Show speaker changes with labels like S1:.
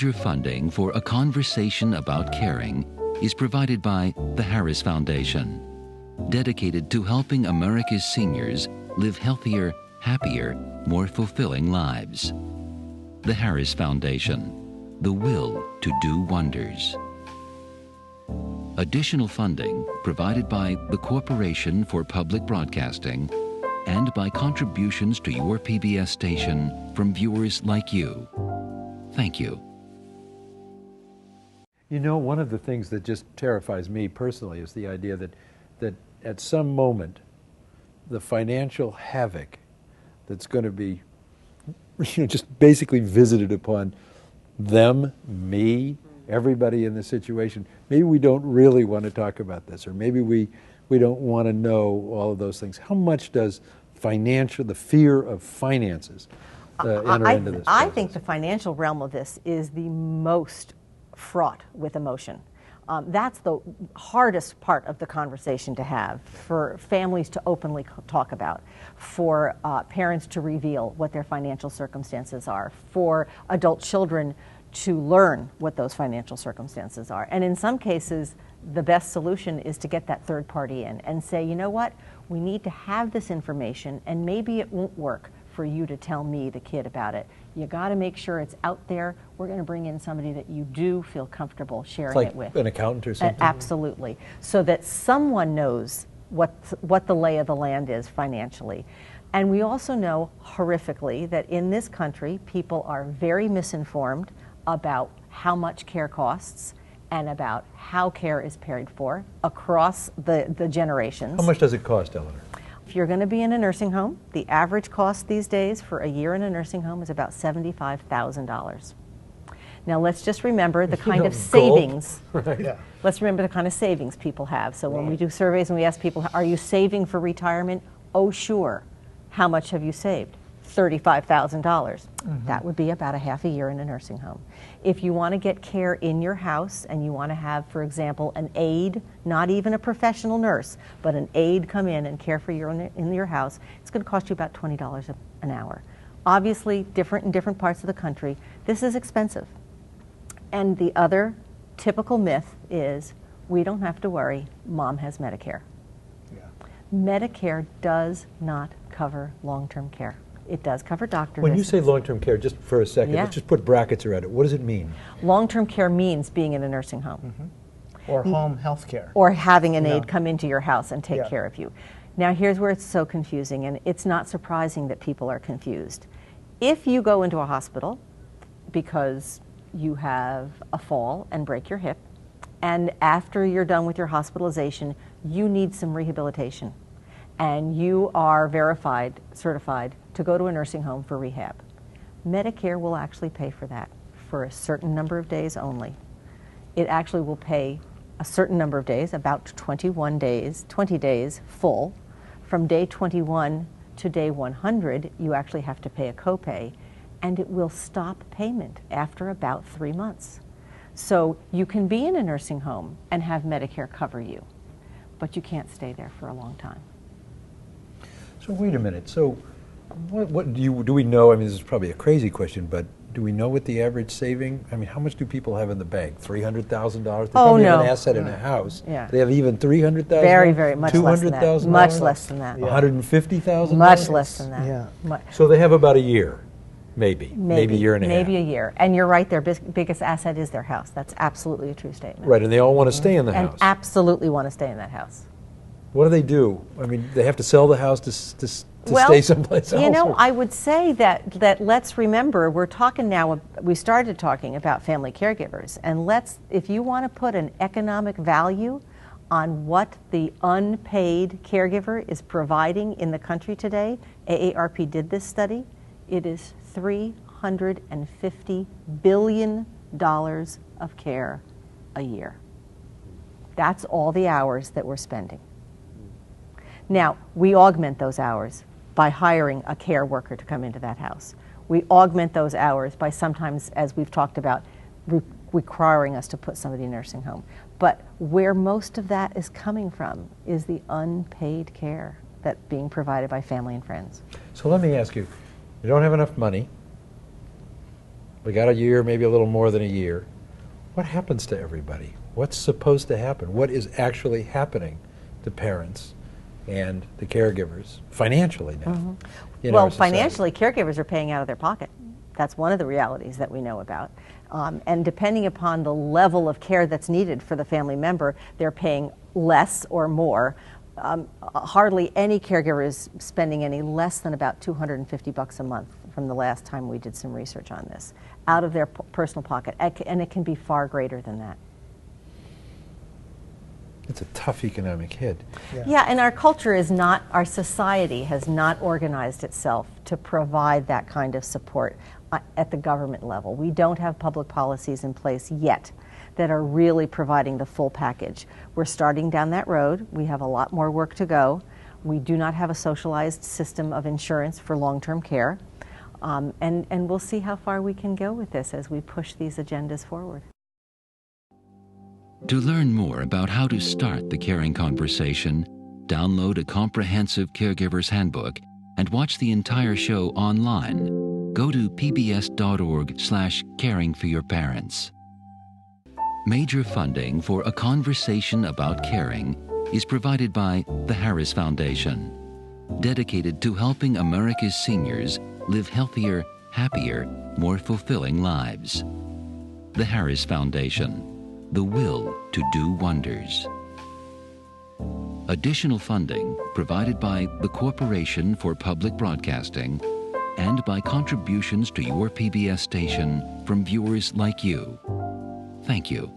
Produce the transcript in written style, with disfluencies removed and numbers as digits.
S1: Major funding for A Conversation About Caring is provided by the Harris Foundation, dedicated to helping America's seniors live healthier, happier, more fulfilling lives. The Harris Foundation, the will to do wonders. Additional funding provided by the Corporation for Public Broadcasting and by contributions to your PBS station from viewers like you. Thank you.
S2: You know, one of the things that just terrifies me personally is the idea that at some moment, the financial havoc that's going to be just basically visited upon them, me, everybody in the situation. Maybe we don't really want to talk about this, or maybe we don't want to know all of those things. How much does the fear of finances enter into this process?
S3: I think the financial realm of this is the most fraught with emotion. That's the hardest part of the conversation to have, for families to openly talk about, for parents to reveal what their financial circumstances are, for adult children to learn what those financial circumstances are. And in some cases, the best solution is to get that third party in and say, you know what, we need to have this information, and maybe it won't work for you to tell me, the kid, about it. You got to make sure it's out there. We're going to bring in somebody that you do feel comfortable sharing it with.
S2: An accountant or something?
S3: Absolutely. So that someone knows what the lay of the land is financially. And we also know, horrifically, that in this country, people are very misinformed about how much care costs and about how care is paid for across the generations.
S2: How much does it cost, Eleanor?
S3: If you're going to be in a nursing home, the average cost these days for a year in a nursing home is about $75,000. Now let's just remember the kind of savings.
S2: Right. Yeah.
S3: Let's remember the kind of savings people have. So when we do surveys and we ask people, are you saving for retirement? Oh, sure. How much have you saved? $35,000. Mm-hmm. That would be about a half a year in a nursing home. If you want to get care in your house and you want to have, for example, an aide, not even a professional nurse, but an aide come in and care for you in your house, it's going to cost you about $20 an hour. Obviously, different in different parts of the country. This is expensive. And the other typical myth is, we don't have to worry, Mom has Medicare. Yeah. Medicare does not cover long-term care. It does cover doctor visits.
S2: When you say long-term care, just for a second, let's just put brackets around it. What does it mean?
S3: Long-term care means being in a nursing home.
S4: Mm-hmm. Or home health care.
S3: Or having an aide come into your house and take care of you. Now here's where it's so confusing, and it's not surprising that people are confused. If you go into a hospital because you have a fall and break your hip, and after you're done with your hospitalization, you need some rehabilitation, and you are verified, certified to go to a nursing home for rehab, Medicare will actually pay for that for a certain number of days only. It actually will pay a certain number of days, about 20 days full. From day 21 to day 100, you actually have to pay a copay, and it will stop payment after about 3 months. So you can be in a nursing home and have Medicare cover you, but you can't stay there for a long time.
S2: So wait a minute. So what do we know? I mean, this is probably a crazy question, but do we know what the average saving? I mean, how much do people have in the bank? $300,000? They probably have an asset in a house.
S3: Yeah.
S2: They have even $300,000.
S3: Very much less than that.
S2: $200,000.
S3: Much less than that.
S2: $150,000.
S3: Much less than that.
S4: Yeah.
S2: So they have about a year, maybe a year and a half.
S3: Maybe a year. And you're right. Their biggest asset is their house. That's absolutely a true statement.
S2: Right, and they all want to stay in the house.
S3: And absolutely want to stay in that house.
S2: What do they do? I mean, they have to sell the house to stay someplace else?
S3: You know, I would say that let's remember, we're talking now, we started talking about family caregivers, and if you want to put an economic value on what the unpaid caregiver is providing in the country today, AARP did this study, it is $350 billion of care a year. That's all the hours that we're spending. Now, we augment those hours by hiring a care worker to come into that house. We augment those hours by sometimes, as we've talked about, requiring us to put somebody in a nursing home. But where most of that is coming from is the unpaid care that's being provided by family and friends.
S2: So let me ask you, you don't have enough money, We got a year, maybe a little more than a year. What happens to everybody? What's supposed to happen? What is actually happening to parents and the caregivers financially now? In
S3: Well,
S2: our society?
S3: financially, caregivers are paying out of their pocket. That's one of the realities that we know about. And depending upon the level of care that's needed for the family member, they're paying less or more. Hardly any caregiver is spending any less than about $250 a month from the last time we did some research on this, out of their personal pocket, and it can be far greater than that.
S2: It's a tough economic hit.
S3: Yeah, and our culture is not, our society has not organized itself to provide that kind of support at the government level. We don't have public policies in place yet that are really providing the full package. We're starting down that road. We have a lot more work to go. We do not have a socialized system of insurance for long-term care. And we'll see how far we can go with this as we push these agendas forward.
S1: To learn more about how to start the caring conversation, download a comprehensive caregiver's handbook and watch the entire show online. Go to pbs.org/caringforyourparents. Major funding for A Conversation About Caring is provided by the Harris Foundation, dedicated to helping America's seniors live healthier, happier, more fulfilling lives. The Harris Foundation, the will to do wonders. Additional funding provided by the Corporation for Public Broadcasting and by contributions to your PBS station from viewers like you. Thank you.